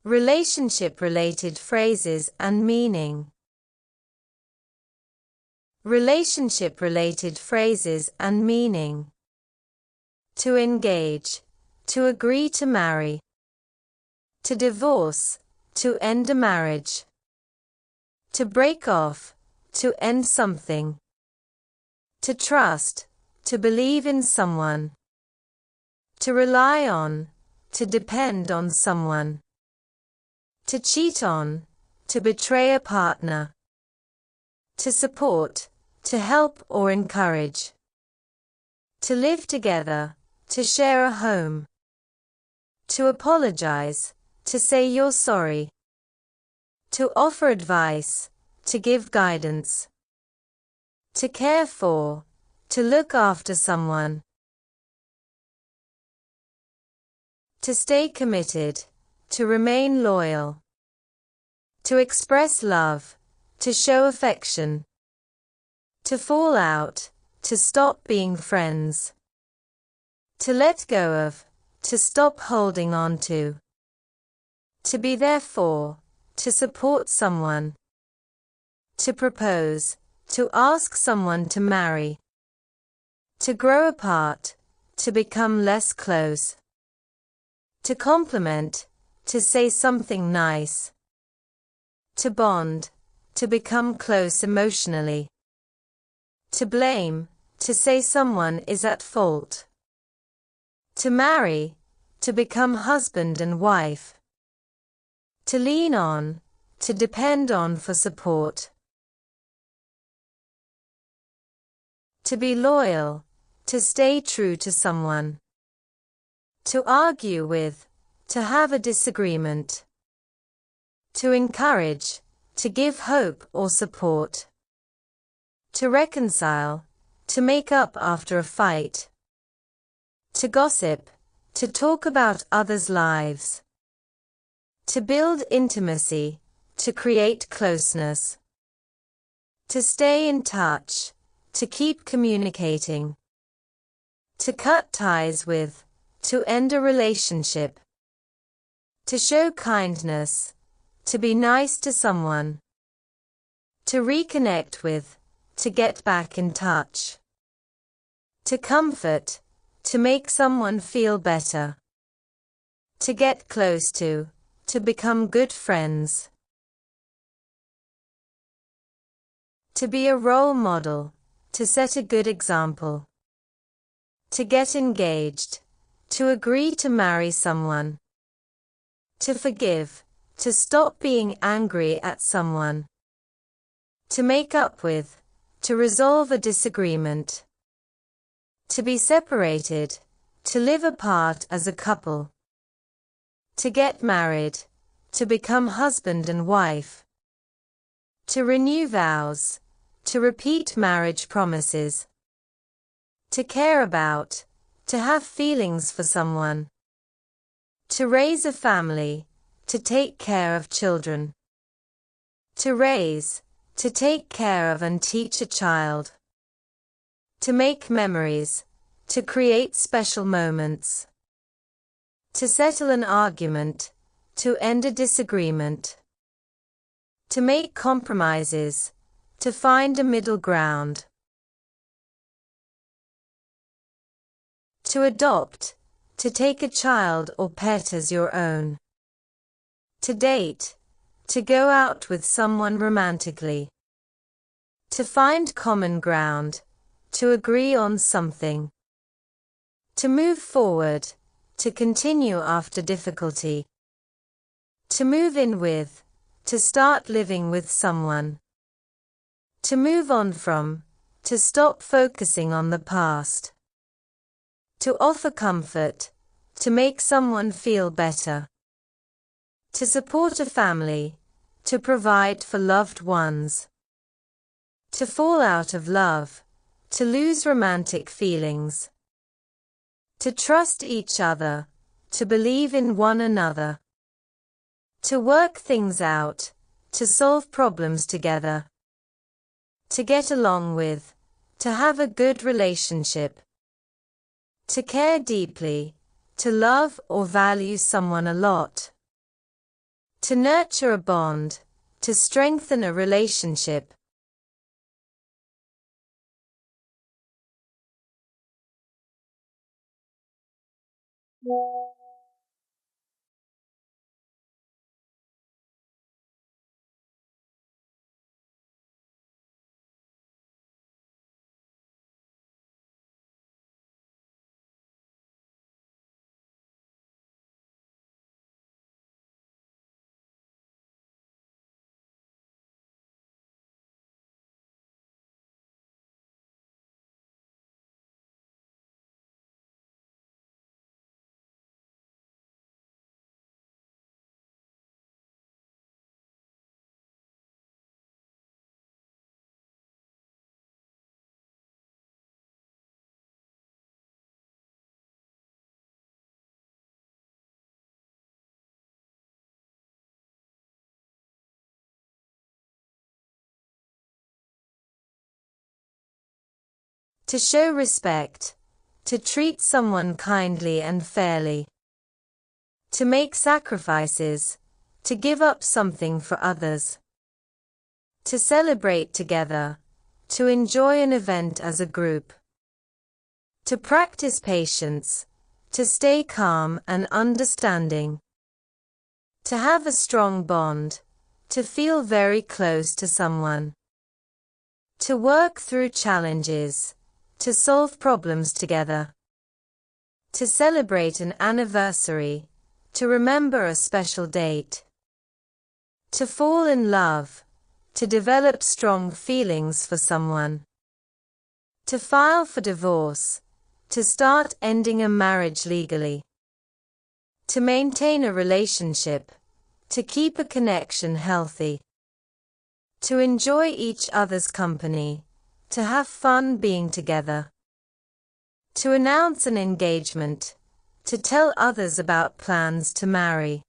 Relationship-related phrases and meaning. Relationship-related phrases and meaning. To engage, to agree to marry. To divorce, to end a marriage. To break off, to end something. To trust, to believe in someone. To rely on, to depend on someone. To cheat on, to betray a partner. To support, to help or encourage. To live together, to share a home. To apologize, to say you're sorry. To offer advice, to give guidance. To care for, to look after someone. To stay committed, to remain loyal. To express love, to show affection. To fall out, to stop being friends. To let go of, to stop holding on to. To be there for, to support someone. To propose, to ask someone to marry. To grow apart, to become less close. To compliment, to say something nice. To bond, to become close emotionally. To blame, to say someone is at fault. To marry, to become husband and wife. To lean on, to depend on for support. To be loyal, to stay true to someone. To argue with, to have a disagreement. To encourage, to give hope or support. To reconcile, to make up after a fight. To gossip, to talk about others' lives. To build intimacy, to create closeness. To stay in touch, to keep communicating. To cut ties with, to end a relationship. To show kindness, to be nice to someone. To reconnect with, to get back in touch. To comfort, to make someone feel better. To get close to become good friends. To be a role model, to set a good example. To get engaged, to agree to marry someone. To forgive, to stop being angry at someone. To make up with, to resolve a disagreement. To be separated, to live apart as a couple. To get married, to become husband and wife. To renew vows, to repeat marriage promises. To care about, to have feelings for someone. To raise a family, to take care of children. To raise, to take care of and teach a child. To make memories, to create special moments. To settle an argument, to end a disagreement. To make compromises, to find a middle ground. To adopt, to take a child or pet as your own. To date, to go out with someone romantically. To find common ground, to agree on something. To move forward, to continue after difficulty. To move in with, to start living with someone. To move on from, to stop focusing on the past. To offer comfort, to make someone feel better. To support a family, to provide for loved ones. To fall out of love, to lose romantic feelings. To trust each other, to believe in one another. To work things out, to solve problems together. To get along with, to have a good relationship. To care deeply, to love or value someone a lot. To nurture a bond, to strengthen a relationship. To show respect. To treat someone kindly and fairly. To make sacrifices. To give up something for others. To celebrate together. To enjoy an event as a group. To practice patience. To stay calm and understanding. To have a strong bond. To feel very close to someone. To work through challenges. To solve problems together. To celebrate an anniversary. To remember a special date. To fall in love. To develop strong feelings for someone. To file for divorce. To start ending a marriage legally. To maintain a relationship. To keep a connection healthy. To enjoy each other's company. To have fun being together. To announce an engagement. To tell others about plans to marry.